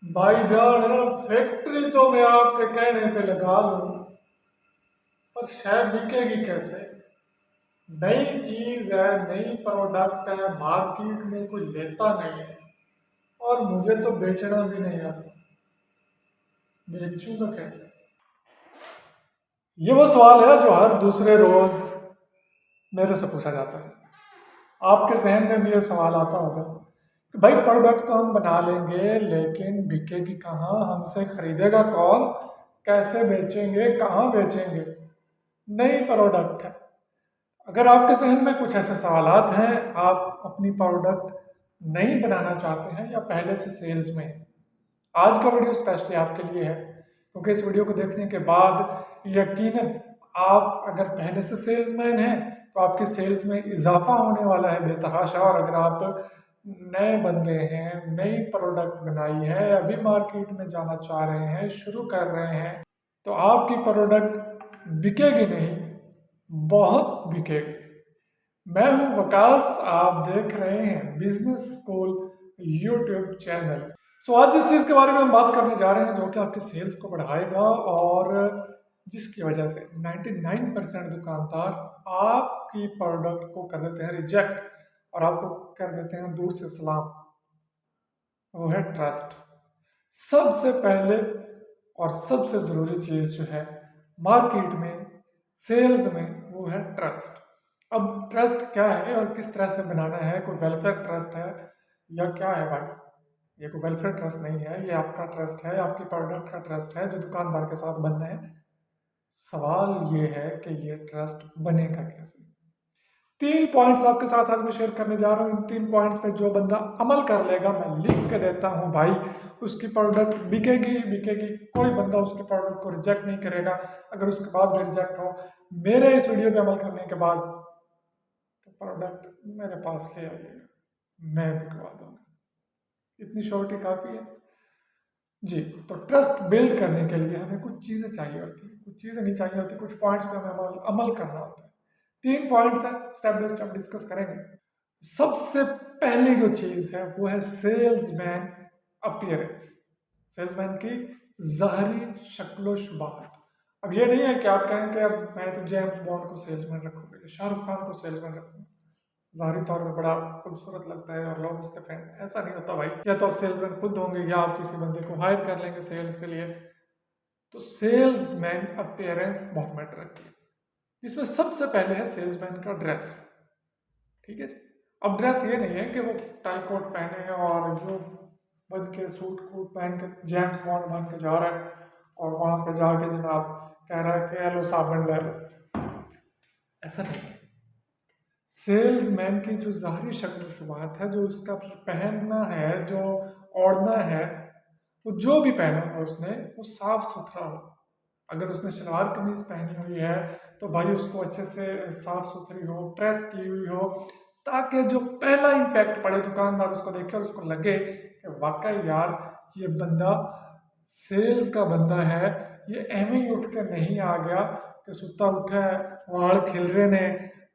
भाईजान, फैक्ट्री तो मैं आपके कहने पे लगा लूं, पर शायद बिकेगी कैसे? नई चीज है, नई प्रोडक्ट है, मार्केट में कोई लेता नहीं है और मुझे तो बेचना भी नहीं आता। बेचूंगा कैसे? ये वो सवाल है जो हर दूसरे रोज मेरे से पूछा जाता है। आपके जहन में भी ये सवाल आता होगा कि भाई, प्रोडक्ट तो हम बना लेंगे लेकिन बिकेगी कहाँ, हमसे खरीदेगा कौन, कैसे बेचेंगे, कहाँ बेचेंगे? नई प्रोडक्ट है। अगर आपके जहन में कुछ ऐसे सवालात हैं, आप अपनी प्रोडक्ट नहीं बनाना चाहते हैं या पहले से सेल्स में हैं, आज का वीडियो स्पेशली आपके लिए है, क्योंकि इस वीडियो को देखने के बाद यकीनन आप अगर पहले से सेल्समैन हैं तो आपकी सेल्स में इजाफा होने वाला है बेतहाशा। और अगर आप नए बंदे हैं, नई प्रोडक्ट बनाई है, अभी मार्केट में जाना चाह रहे हैं, शुरू कर रहे हैं, तो आपकी प्रोडक्ट बिकेगी नहीं, बहुत बिकेगी। मैं हूं वकास, आप देख रहे हैं बिजनेस स्कूल यूट्यूब चैनल। आज जिस चीज़ के बारे में हम बात करने जा रहे हैं जो कि आपकी सेल्स को बढ़ाएगा और जिसकी वजह से 99% दुकानदार आपकी प्रोडक्ट को कर देते हैं रिजेक्ट और आपको कर देते हैं दूर से सलाम, वो है ट्रस्ट। सबसे पहले और सबसे ज़रूरी चीज़ जो है मार्केट में, सेल्स में, वो है ट्रस्ट। अब ट्रस्ट क्या है और किस तरह से बनाना है? कोई वेलफेयर ट्रस्ट है या क्या है भाई? ये कोई वेलफेयर ट्रस्ट नहीं है, ये आपका ट्रस्ट है, आपकी प्रोडक्ट का ट्रस्ट है जो दुकानदार के साथ बनना है। सवाल ये है कि ये ट्रस्ट बनेगा कैसे? 3 पॉइंट्स आपके साथ आज मैं शेयर करने जा रहा हूँ। इन 3 पॉइंट्स पे जो बंदा अमल कर लेगा, मैं लिख के देता हूँ भाई, उसकी प्रोडक्ट बिकेगी ही बिकेगी। कोई बंदा उसके प्रोडक्ट को रिजेक्ट नहीं करेगा। अगर उसके बाद भी रिजेक्ट हो मेरे इस वीडियो पे अमल करने के बाद, तो प्रोडक्ट मेरे पास ले आइएगा, मैं बिकवा दूंगा। इतनी श्योरिटी काफ़ी है जी। तो ट्रस्ट बिल्ड करने के लिए हमें कुछ चीज़ें चाहिए होती हैं, कुछ चीज़ें नहीं चाहिए होती, कुछ पॉइंट्स पे हमें अमल करना होता है। 3 पॉइंट्स हैं, स्टेप बाय स्टेप डिस्कस करेंगे। सबसे पहली जो चीज़ है वो है सेल्समैन अपीयरेंस, सेल्समैन की ज़ाहरी शक्लो शुबाहत। अब ये नहीं है कि आप कहें कि अब मैं तो जेम्स बॉन्ड को सेल्समैन रखूंगा, शाहरुख खान को सेल्समैन रखूंगा, ज़ाहरी तौर पे बड़ा खूबसूरत लगता है और लोग उसके फैन। ऐसा नहीं होता भाई। या तो आप सेल्समैन खुद होंगे या आप किसी बंदे को हायर कर लेंगे सेल्स के लिए। तो सेल्समैन अपीयरेंस बहुत मैटर रखती है, जिसमें सबसे पहले है सेल्समैन का ड्रेस। ठीक है जी। अब ड्रेस ये नहीं है कि वो टाई कोट पहने और जो बन के सूट कोट पहन के जेम्स बॉन्ड बन के जा रहा है और वहाँ पे जाके जनाब कह रहा है कि लो साबुन ले लो। ऐसा नहीं है। सेल्समैन की जो ज़ाहरी शक्ल शुबात है, जो उसका पहनना है, जो ओढ़ना है, वो जो भी पहना हो उसने, वो साफ सुथरा हो। अगर उसने शलवार कमीज पहनी हुई है तो भाई उसको अच्छे से साफ सुथरी हो, प्रेस की हुई हो, ताकि जो पहला इम्पैक्ट पड़े, दुकानदार उसको देखे और उसको लगे कि वाकई यार ये बंदा सेल्स का बंदा है। ये एवं ही उठ के नहीं आ गया कि सुता उठा है, वाल खिल रहे ने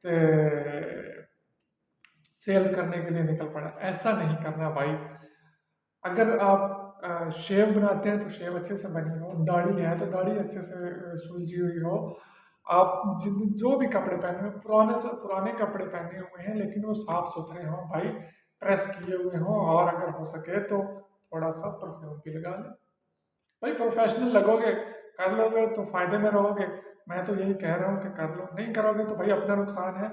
ते सेल्स करने के लिए निकल पड़ा। ऐसा नहीं करना भाई। अगर आप शेव बनाते हैं तो शेव अच्छे से बनी हो, दाढ़ी है तो दाढ़ी अच्छे से सुलझी हुई हो। आप जो भी कपड़े पहने हो, पुराने से पुराने कपड़े पहने हुए हैं लेकिन वो साफ सुथरे हों भाई, प्रेस किए हुए हों, और अगर हो सके तो थोड़ा सा परफ्यूम भी लगा लें। भाई प्रोफेशनल लगोगे, कर लोगे तो फायदे में रहोगे। मैं तो यही कह रहा हूँ कि कर लो, नहीं करोगे तो भाई अपना नुकसान है।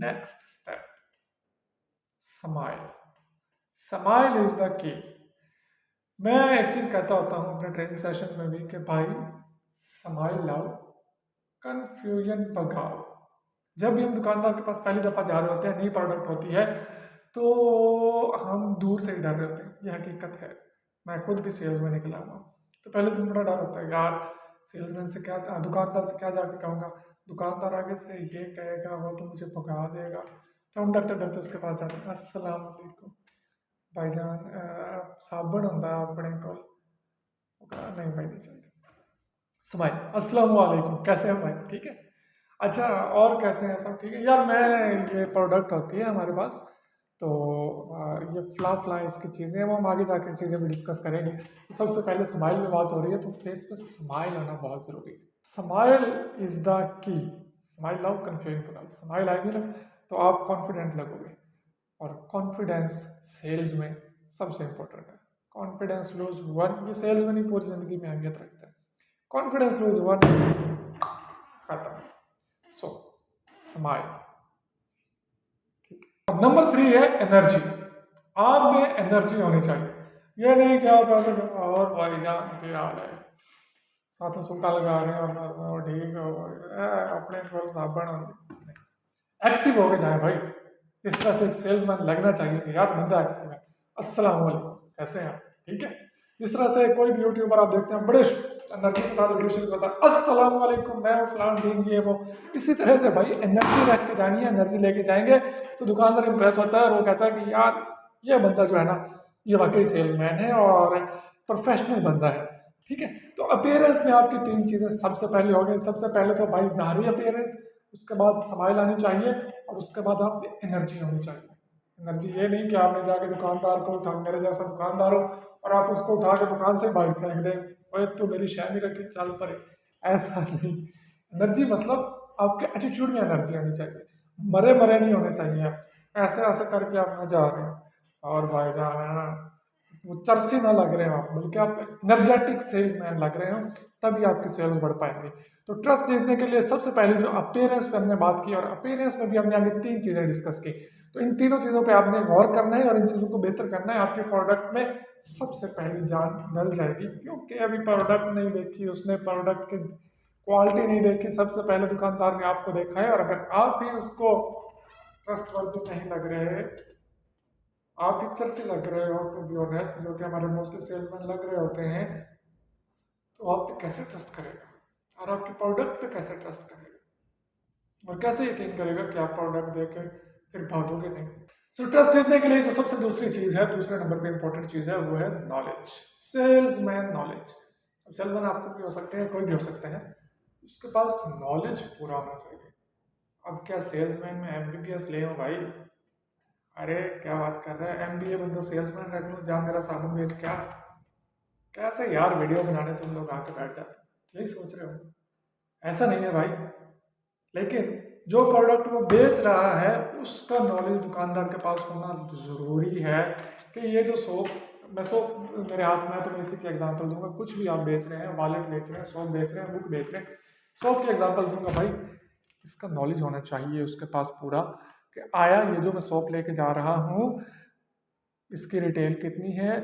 Next step, smile. Smile is the key. मैं एक चीज़ कहता होता हूँ अपने ट्रेनिंग सेशंस में भी कि भाई स्माइल लाओ, कन्फ्यूजन भगाओ। जब भी हम दुकानदार के पास पहली दफ़ा जा रहे होते हैं, नई प्रोडक्ट होती है, तो हम दूर से ही डर रहे होते हैं। ये हकीकत है, मैं खुद भी सेल्स में निकला हुआ। तो पहले दिन बड़ा डर होता है यार, सेल्समैन से क्या, दुकानदार से क्या जाके कहूँगा, दुकानदार आगे से ये कहेगा, वो तो मुझे भगा देगा। तो हम डरते डरते उसके पास जाते हैं, अस्सलाम वालेकुम भाईजान, साबुन होंदा अपने को? नहीं भाई नहीं चलते। स्माइल, अस्सलाम वालेकुम, कैसे हैं भाई? ठीक है। अच्छा, और कैसे हैं सब? ठीक है यार, मैं ये प्रोडक्ट होती है हमारे पास, तो ये फ्ला इसकी चीज़ें हैं, वो हम आगे जाकर चीज़ें भी डिस्कस करेंगे। तो सबसे पहले स्माइल में बात हो रही है, तो फेस पे स्माइल होना बहुत ज़रूरी है। Smile is the key. Smile लाओ कन्फ्यूजन पूरा, स्माइल आएगी ना तो आप कॉन्फिडेंट लगोगे, और कॉन्फिडेंस सेल्स में सबसे इम्पोर्टेंट है। कॉन्फिडेंस लूज वन, ये सेल्स में नहीं पूरी ज़िंदगी में अहमियत रखता है। कॉन्फिडेंस लूज वन, खत्म। सो स्माइल। नंबर 3 है एनर्जी। आप में एनर्जी होनी चाहिए। ये नहीं कि आप ऐसे और भाई जान क्या हाल है, साथ में सूटा लगा रहे हैं और ठीक है अपने को साबन एक्टिव हो के जाए भाई। इस तरह से एक सेल्समैन लगना चाहिए कि यार बंदा एक्टिव है, अस्सलाम वालेकुम कैसे हैं आप, ठीक है। इस तरह से कोई भी यूट्यूबर आप देखते हैं बड़े एनर्जी के साथ वीडियो शुरू करता है, अस्सलाम वालेकुम मैं फलान दिन ये वो। इसी तरह से भाई एनर्जी रख के जानी है, एनर्जी लेके जाएंगे तो दुकानदार इंप्रेस होता है और वो कहता है कि यार ये बंदा जो है ना ये वाकई सेल्समैन है और प्रोफेशनल बंदा है, ठीक है। तो अपीयरेंस में आपकी 3 चीज़ें सबसे पहले हो गई। सबसे पहले तो भाई ज़ाहरी अपीयरेंस, उसके बाद स्माइल आनी चाहिए, और उसके बाद आप एनर्जी होनी चाहिए। एनर्जी ये नहीं कि आपने जाके दुकानदार को उठा, मेरे जैसा दुकानदार हो और आप उसको उठा के दुकान से बाहर फेंक दें, ओए तो मेरी शय नहीं रखी चल पड़े, ऐसा नहीं। एनर्जी मतलब आपके एटीट्यूड में एनर्जी आनी चाहिए, मरे मरे नहीं होने चाहिए आप, ऐसे ऐसे करके आप न जा रहे हैं और भाई जान वो चरसी ना लग रहे हो आप, बल्कि आप एनर्जेटिक सेल्समैन लग रहे हो, तभी आपकी सेल्स बढ़ पाएंगी। तो ट्रस्ट जीतने के लिए सबसे पहले जो अपीयरेंस पे हमने बात की, और अपीयरेंस में भी हमने आगे 3 चीज़ें डिस्कस की, तो इन तीनों चीज़ों पे आपने गौर करना है और इन चीज़ों को बेहतर करना है। आपके प्रोडक्ट में सबसे पहली जान डल जाएगी, क्योंकि अभी प्रोडक्ट नहीं देखी उसने, प्रोडक्ट की क्वालिटी नहीं देखी, सबसे पहले दुकानदार ने आपको देखा है, और अगर आप भी उसको ट्रस्टवर्दी नहीं लग रहे, आप पिक्चर से लग रहे हो, टू बी ऑनेस्ट, जो कि हमारे मोस्टली सेल्समैन लग रहे होते हैं, तो आप पे कैसे ट्रस्ट करेगा और आपके प्रोडक्ट पे कैसे ट्रस्ट करेगा और कैसे यकीन करेगा कि आप प्रोडक्ट दे के फिर भागोगे नहीं। सो ट्रस्ट जीतने के लिए जो सबसे दूसरी चीज़ है, दूसरे नंबर पे इंपॉर्टेंट चीज़ है, वो है नॉलेज। Salesman knowledge. अब सेल्समैन आपको भी हो सकते हैं, कोई भी हो सकते हैं, उसके पास नॉलेज पूरा होना चाहिए। अब क्या सेल्समैन में MBBS ले हो भाई, अरे क्या बात कर रहा है, MBA बंदा सेल्समैन रख लो, जा मेरा साबुन बेच, क्या कैसे यार वीडियो बनाने तुम लोग आके बैठ जाते, यही सोच रहे हो, ऐसा नहीं है भाई। लेकिन जो प्रोडक्ट वो बेच रहा है उसका नॉलेज दुकानदार के पास होना ज़रूरी है, कि ये जो सोप, मैं सोप मेरे हाथ में है तो मैं इसी की एग्जांपल दूंगा, कुछ भी आप बेच रहे हैं, वॉलेट बेच रहे हैं, सोप बेच रहे हैं, बुक बेच रहे हैं, सोप की एग्जांपल दूंगा भाई, इसका नॉलेज होना चाहिए उसके पास पूरा, कि आया ये जो मैं सोप लेके जा रहा हूँ इसकी रिटेल कितनी है,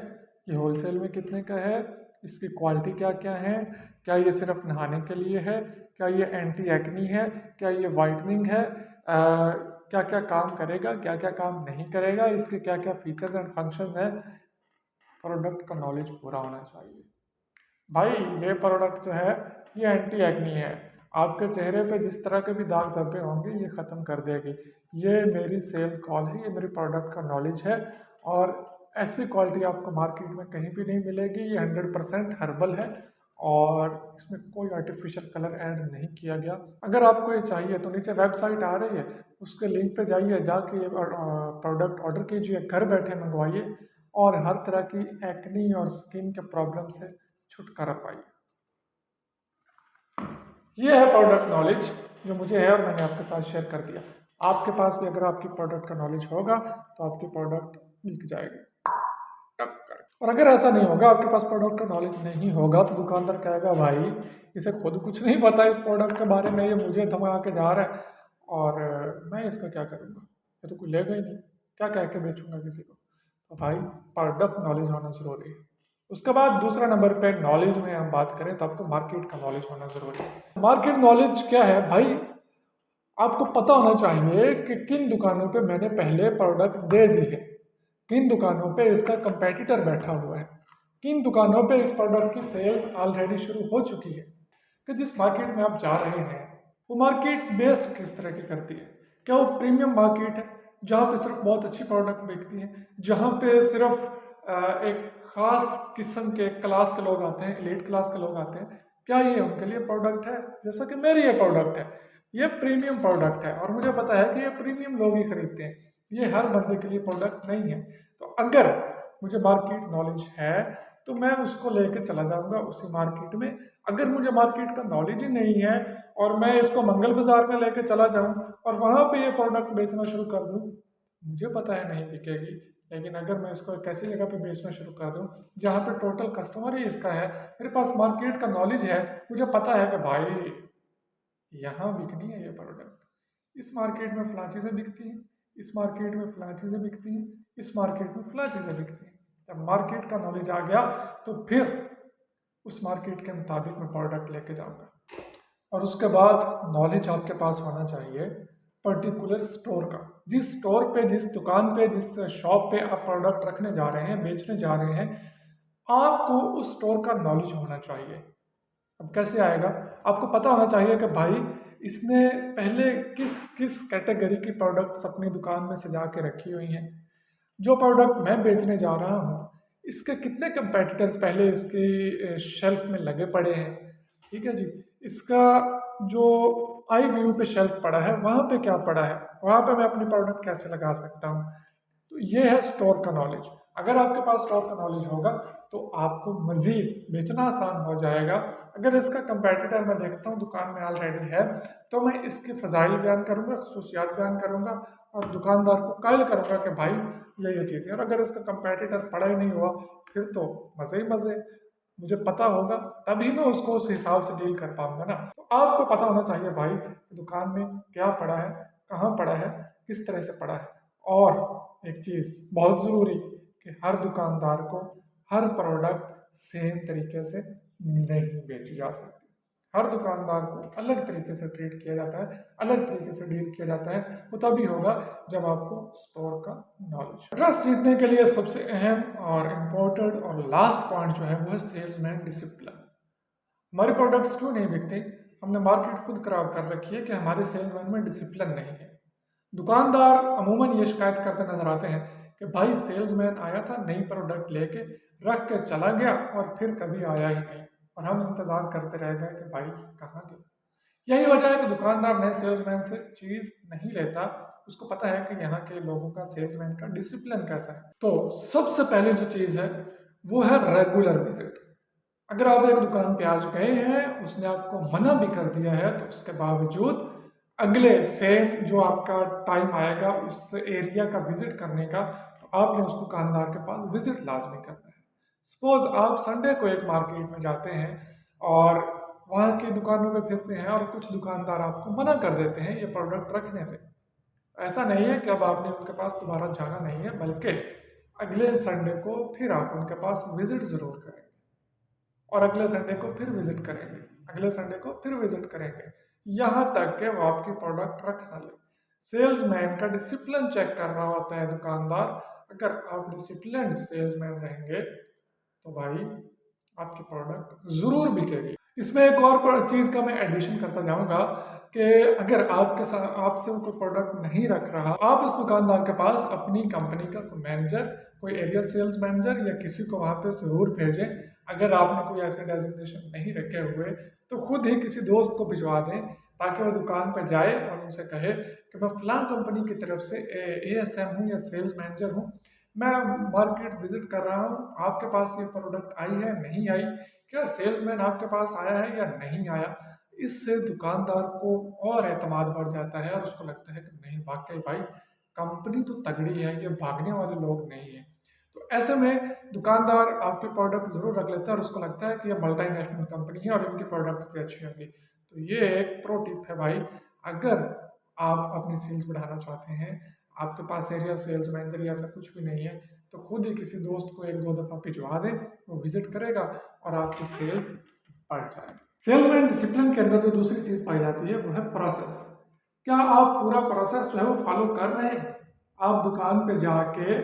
ये होलसेल में कितने का है, इसकी क्वालिटी क्या क्या है, क्या ये सिर्फ नहाने के लिए है, क्या ये एंटी एक्नी है, क्या ये वाइटनिंग है, क्या क्या काम करेगा, क्या क्या काम नहीं करेगा, इसके क्या क्या फीचर्स एंड फंक्शंस हैं, प्रोडक्ट का नॉलेज पूरा होना चाहिए। भाई ये प्रोडक्ट जो है ये एंटी एक्नी है, आपके चेहरे पे जिस तरह के भी दाग धब्बे होंगे ये ख़त्म कर देगी, ये मेरी सेल्स कॉल है, ये मेरे प्रोडक्ट का नॉलेज है, और ऐसी क्वालिटी आपको मार्केट में कहीं भी नहीं मिलेगी। ये 100% हर्बल है और इसमें कोई आर्टिफिशियल कलर ऐड नहीं किया गया। अगर आपको ये चाहिए तो नीचे वेबसाइट आ रही है, उसके लिंक पे जाइए, जाके ये प्रोडक्ट ऑर्डर कीजिए, घर बैठे मंगवाइए और हर तरह की एक्नी और स्किन के प्रॉब्लम से छुटकारा पाइए। ये है प्रोडक्ट नॉलेज जो मुझे है और मैंने आपके साथ शेयर कर दिया। आपके पास भी अगर आपकी प्रोडक्ट का नॉलेज होगा तो आपकी प्रोडक्ट बिक जाएगी टक्कर। और अगर ऐसा नहीं होगा, आपके पास प्रोडक्ट का नॉलेज नहीं होगा, तो दुकानदार कहेगा भाई इसे खुद कुछ नहीं पता इस प्रोडक्ट के बारे में, ये मुझे धमा के जा रहा है और मैं इसका क्या करूँगा, ये तो कोई लेगा ही नहीं, क्या कह के बेचूंगा किसी को। तो भाई प्रोडक्ट नॉलेज होना ज़रूरी है। उसके बाद दूसरा नंबर पे नॉलेज में हम बात करें तो आपको मार्केट का नॉलेज होना ज़रूरी है। मार्केट नॉलेज क्या है भाई, आपको पता होना चाहिए कि किन दुकानों पे मैंने पहले प्रोडक्ट दे दी है, किन दुकानों पे इसका कंपेटिटर बैठा हुआ है, किन दुकानों पे इस प्रोडक्ट की सेल्स ऑलरेडी शुरू हो चुकी है, कि जिस मार्केट में आप जा रहे हैं वो मार्केट बेस्ड किस तरह की करती है। क्या वो प्रीमियम मार्केट है जहाँ पे सिर्फ बहुत अच्छी प्रोडक्ट बिकती हैं, जहाँ पे सिर्फ एक ख़ास किस्म के क्लास के लोग आते हैं, एलीट क्लास के लोग आते हैं, क्या ये उनके लिए प्रोडक्ट है? जैसा कि मेरी ये प्रोडक्ट है, ये प्रीमियम प्रोडक्ट है और मुझे पता है कि ये प्रीमियम लोग ही खरीदते हैं। ये हर बंदे के लिए प्रोडक्ट नहीं है। तो अगर मुझे मार्केट नॉलेज है तो मैं उसको लेके चला जाऊंगा उसी मार्केट में। अगर मुझे मार्केट का नॉलेज ही नहीं है और मैं इसको मंगल बाजार में लेके चला जाऊं और वहां पे ये प्रोडक्ट बेचना शुरू कर दूं, मुझे पता है नहीं बिकेगी। लेकिन अगर मैं इसको एक ऐसी जगह पे बेचना शुरू कर दूं जहाँ पे टोटल कस्टमर ही इसका है, मेरे पास मार्केट का नॉलेज है, मुझे पता है कि भाई यहाँ बिकनी है ये प्रोडक्ट, इस मार्केट में फलां चीज़ें बिकती हैं, इस मार्केट में फलां चीज़ें बिकती हैं, इस मार्केट में फलां चीज़ें बिकती हैं। जब मार्केट का नॉलेज आ गया तो फिर उस मार्केट के मुताबिक मैं प्रोडक्ट लेके जाऊंगा। और उसके बाद नॉलेज आपके पास होना चाहिए पर्टिकुलर स्टोर का। जिस स्टोर पे, जिस दुकान पे, जिस शॉप पे आप प्रोडक्ट रखने जा रहे हैं, बेचने जा रहे हैं, आपको उस स्टोर का नॉलेज होना चाहिए। अब कैसे आएगा? आपको पता होना चाहिए कि भाई इसने पहले किस किस कैटेगरी की प्रोडक्ट्स अपनी दुकान में सजा के रखी हुई हैं। जो प्रोडक्ट मैं बेचने जा रहा हूँ इसके कितने कंपेटिटर्स पहले इसकी शेल्फ में लगे पड़े हैं, ठीक है जी। इसका जो आई व्यू पे शेल्फ पड़ा है वहाँ पे क्या पड़ा है, वहाँ पे मैं अपनी प्रोडक्ट कैसे लगा सकता हूँ। तो ये है स्टोर का नॉलेज। अगर आपके पास स्टोर का नॉलेज होगा तो आपको मज़ीद बेचना आसान हो जाएगा। अगर इसका कंपेटिटर मैं देखता हूँ दुकान में ऑलरेडी है तो मैं इसके फ़ज़ाइल बयान करूँगा, खसूसियात बयान करूँगा और दुकानदार को कायल करूँगा कि भाई ये चीज़ है। और अगर इसका कंपेटिटर पड़ा ही नहीं हुआ फिर तो मज़े ही मज़े, मुझे पता होगा तभी मैं उसको उस हिसाब से डील कर पाऊंगा ना। तो आपको पता होना चाहिए भाई दुकान में क्या पड़ा है, कहाँ पड़ा है, किस तरह से पड़ा है। और एक चीज़ बहुत ज़रूरी कि हर दुकानदार को हर प्रोडक्ट सेम तरीके से नहीं बेची जा सकती। हर दुकानदार को अलग तरीके से ट्रीट किया जाता है, अलग तरीके से डील किया जाता है। वो तभी होगा जब आपको स्टोर का नॉलेज। ट्रस्ट जीतने के लिए सबसे अहम और इम्पोर्टेंट और लास्ट पॉइंट जो है वो है सेल्समैन डिसिप्लिन। हमारे प्रोडक्ट्स क्यों नहीं बिकते? हमने मार्केट खुद खराब कर रखी है कि हमारे सेल्समैन में डिसिप्लिन नहीं है। दुकानदार अमूमन ये शिकायत करते नजर आते हैं कि भाई सेल्समैन आया था नई प्रोडक्ट लेके रख के चला गया और फिर कभी आया ही नहीं, और हम इंतज़ार करते रह गए कि भाई कहाँ गया। यही वजह है कि दुकानदार नए सेल्समैन से चीज़ नहीं लेता, उसको पता है कि यहाँ के लोगों का सेल्समैन का डिसिप्लिन कैसा है। तो सबसे पहले जो चीज़ है वो है रेगुलर विजिट। अगर आप एक दुकान पे आज गए हैं, उसने आपको मना भी कर दिया है, तो उसके बावजूद अगले सेम जो आपका टाइम आएगा उस एरिया का विजिट करने का, तो आपने उस दुकानदार के पास विजिट लाजमी करना है। सपोज आप संडे को एक मार्केट में जाते हैं और वहाँ की दुकानों में फिरते हैं और कुछ दुकानदार आपको मना कर देते हैं ये प्रोडक्ट रखने से। ऐसा नहीं है कि अब आपने उनके पास दोबारा जाना नहीं है, बल्कि अगले संडे को फिर आप उनके पास विजिट ज़रूर करेंगे और अगले संडे को फिर विजिट करेंगे, अगले संडे को फिर विजिट करेंगे, यहाँ तक कि वो आपकी प्रोडक्ट रख ना ले। सेल्समैन का डिसिप्लिन चेक कर रहा होता है दुकानदार। अगर आप डिसिप्लिन सेल्समैन रहेंगे तो भाई आपकी प्रोडक्ट ज़रूर बिकेगी। इसमें एक और चीज़ का मैं एडिशन करता जाऊंगा कि अगर आपके साथ आपसे वो कोई प्रोडक्ट नहीं रख रहा, आप उस दुकानदार के पास अपनी कंपनी का कोई मैनेजर, कोई एरिया सेल्स मैनेजर या किसी को वहाँ पे ज़रूर भेजें। अगर आपने कोई ऐसे डेजिग्नेशन नहीं रखे हुए तो खुद ही किसी दोस्त को भिजवा दें ताकि वो दुकान पर जाए और उनसे कहे कि मैं फ़लाँ कंपनी की तरफ से ASM हूँ या सेल्स मैनेजर हूँ, मैं मार्केट विजिट कर रहा हूँ, आपके पास ये प्रोडक्ट आई है नहीं आई, क्या सेल्समैन आपके पास आया है या नहीं आया। इससे दुकानदार को और एतमाद बढ़ जाता है और उसको लगता है कि नहीं वाकई भाई कंपनी तो तगड़ी है, ये भागने वाले लोग नहीं हैं। तो ऐसे में दुकानदार आपके प्रोडक्ट ज़रूर रख लेता है और उसको लगता है कि ये मल्टीनेशनल कंपनी है और इनकी प्रोडक्ट भी अच्छी होगी। तो ये एक प्रो टिप है भाई, अगर आप अपनी सेल्स बढ़ाना चाहते हैं, आपके पास एरिया सेल्स मैनेजर ऐसा कुछ भी नहीं है, तो खुद ही किसी दोस्त को एक दो दफ़ा भिजवा दें, वो विजिट करेगा और आपकी सेल्स बढ़ जाएगी। सेल्समैन डिसिप्लिन के अंदर जो दूसरी चीज़ पाई जाती है वो है प्रोसेस। क्या आप पूरा प्रोसेस जो है वो फॉलो कर रहे हैं? आप दुकान पे जाके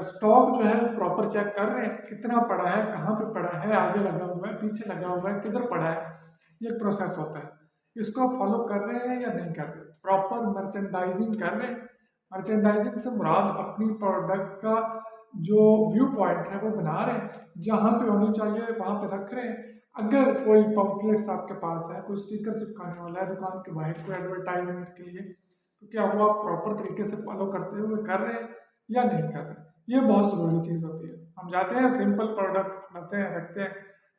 स्टॉक जो है वो प्रॉपर चेक कर रहे हैं, कितना पड़ा है, कहाँ पे पड़ा है, आगे लगा हुआ है, पीछे लगा हुआ है, किधर पड़ा है। ये एक प्रोसेस होता है, इसको आप फॉलो कर रहे हैं या नहीं कर रहे। प्रॉपर मर्चेंडाइजिंग कर रहे हैं। मर्चेंडाइजिंग से मुराद अपनी प्रोडक्ट का जो व्यू पॉइंट है वो बना रहे हैं, जहाँ पे होनी चाहिए वहाँ पे रख रहे हैं। अगर कोई पम्फलेट्स आपके पास है, कोई स्टिकर चिपकाने वाला है दुकान के बाहर कोई एडवर्टाइजमेंट के लिए, तो क्या वो आप प्रॉपर तरीके से फॉलो करते हुए कर रहे हैं या नहीं कर रहे हैं, ये बहुत ज़रूरी चीज़ होती है। हम जाते हैं सिंपल प्रोडक्ट बनाते हैं, रखते हैं,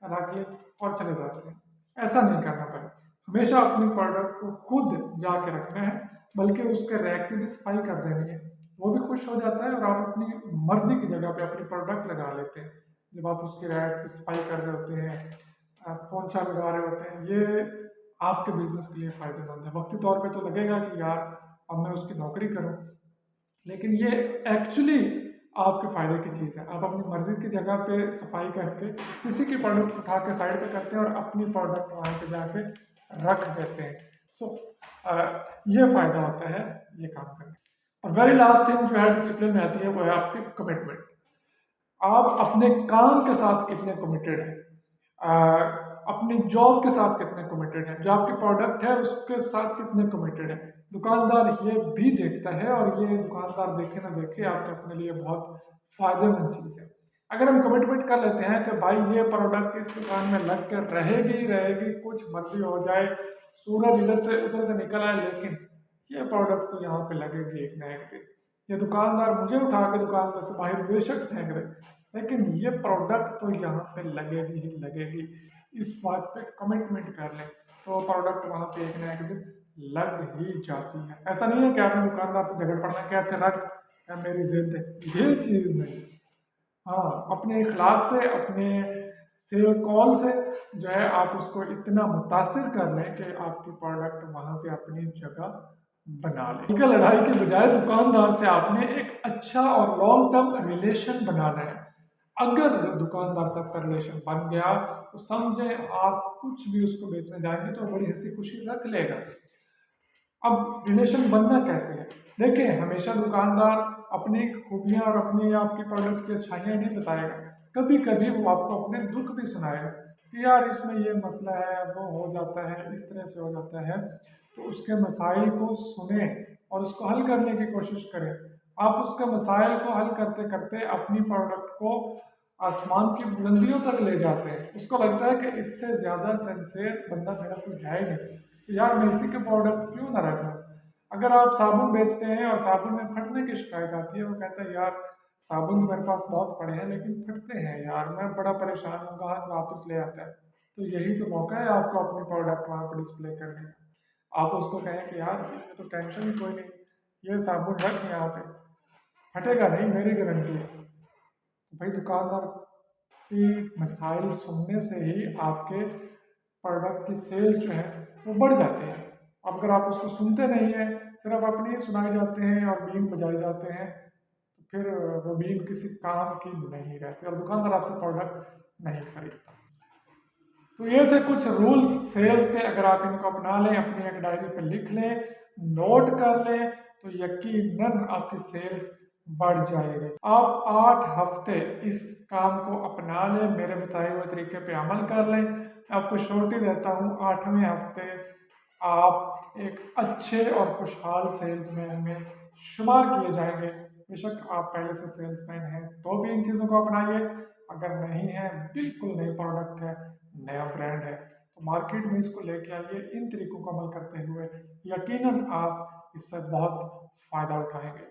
रख के और चले जाते हैं, ऐसा नहीं करना पड़े। हमेशा अपनी प्रोडक्ट को खुद जाके रखना है, बल्कि उसके रैक की भी सफाई कर देनी है, वो भी खुश हो जाता है और आप अपनी मर्जी की जगह पे अपनी प्रोडक्ट लगा लेते हैं। जब आप उसके रैक की सफाई कर रहे होते हैं, पोंछा लगा रहे होते हैं, ये आपके बिजनेस के लिए फ़ायदेमंद है। वक्ती तौर पे तो लगेगा कि यार अब मैं उसकी नौकरी करूं, लेकिन ये एक्चुअली आपके फ़ायदे की चीज़ है। आप अपनी मर्ज़ी की जगह पे सफाई करके किसी की प्रोडक्ट उठा के साइड पे करते हैं और अपनी प्रोडक्ट वहाँ पे जाके रख देते हैं। सो ये फ़ायदा होता है ये काम करने। और वेरी लास्ट थिंग जो है डिसिप्लिन में आती है वो है आपकी कमिटमेंट। आप अपने काम के साथ कितने कमिटेड हैं, अपनी जॉब के साथ कितने कमिटेड हैं, जो आपकी प्रोडक्ट है उसके साथ कितने कमिटेड हैं। दुकानदार ये भी देखता है और ये दुकानदार देखे ना देखे आपके अपने लिए बहुत फ़ायदेमंद चीज़ है। अगर हम कमिटमेंट कर लेते हैं कि भाई ये प्रोडक्ट इस दुकान में लग कर रहेगी ही रहेगी, कुछ मर्जी हो जाए, सूरज इधर से उधर से निकल आए, लेकिन ये प्रोडक्ट तो यहाँ पे लगेगी एक ना एक दिन। ये दुकानदार मुझे उठा के दुकान पर से बाहर बेशक फेंक दे, लेकिन ये प्रोडक्ट तो यहाँ पे लगेगी ही लगेगी। इस बात पे कमिटमेंट कर लें तो प्रोडक्ट वहाँ पे एक ना एक दिन लग ही जाती है। ऐसा नहीं है कि आपने दुकानदार से झगड़ पड़ना, कहते रख या मेरी जिद है, ये चीज़ नहीं। हाँ, अपने इखलाक से, अपने सेल कॉल से जो है आप उसको इतना मुतासिर कर लें कि आपकी प्रोडक्ट वहाँ पे अपनी जगह बना लें। ठीक है, लड़ाई के बजाय दुकानदार से आपने एक अच्छा और लॉन्ग टर्म रिलेशन बनाना है। अगर दुकानदार से आपका रिलेशन बन गया तो समझें आप कुछ भी उसको बेचने जाएंगे तो बड़ी हंसी खुशी रख लेगा। अब रिलेशन बनना कैसे है, देखिए हमेशा दुकानदार अपनी खूबियाँ और अपनी आपकी प्रोडक्ट की अच्छाइयाँ नहीं बताएगा। कभी कभी वो आपको अपने दुख भी सुनाएगा कि यार इसमें ये मसला है, वो हो जाता है, इस तरह से हो जाता है। तो उसके मसाइल को सुने और उसको हल करने की कोशिश करें। आप उसके मसाइल को हल करते करते अपनी प्रोडक्ट को आसमान की बुलंदियों तक ले जाते हैं। उसको लगता है कि इससे ज़्यादा सिंसियर बंदा मेरा कोई है ही नहीं, तो यार मैं इसी के प्रोडक्ट क्यों ना रखूँ। अगर आप साबुन बेचते हैं और साबुन में फटने की शिकायत आती है, वो कहता है यार साबुन मेरे पास बहुत पड़े हैं लेकिन फटते हैं यार, मैं बड़ा परेशान हूँ, ग्राहक वापस ले आता है। तो यही तो मौका है आपको अपनी प्रोडक्ट वहाँ पर डिस्प्ले करने का। आप उसको कहें कि यार ये तो टेंशन ही कोई नहीं, ये साबुन रख यहाँ पे, फटेगा नहीं, मेरी गारंटी है। तो भाई दुकानदार की मसाइल सुनने से ही आपके प्रोडक्ट की सेल जो है वो बढ़ जाते हैं। अब अगर आप उसको सुनते नहीं हैं, सिर्फ अपनी ही सुनाए जाते हैं और बीन बजाए जाते हैं, तो फिर वो बीन किसी काम की नहीं रहती और दुकानदार आपसे प्रोडक्ट नहीं खरीदता। तो ये थे कुछ रूल्स सेल्स के, अगर आप इनको अपना लें, अपनी एक डायरी पे लिख लें, नोट कर लें, तो यकीनन आपकी सेल्स बढ़ जाएगी। आप 8 हफ्ते इस काम को अपना लें, मेरे बताए हुए तरीके पे अमल कर लें, आपको श्योरिटी देता हूँ 8वें हफ्ते आप एक अच्छे और खुशहाल सेल्समैन में शुमार किए जाएंगे। बेशक आप पहले से सेल्समैन हैं तो भी इन चीज़ों को अपनाइए, अगर नहीं है, बिल्कुल नई प्रोडक्ट है, नया ब्रांड है, तो मार्केट में इसको लेके आइए। इन तरीकों को अमल करते हुए यकीनन आप इससे बहुत फ़ायदा उठाएंगे।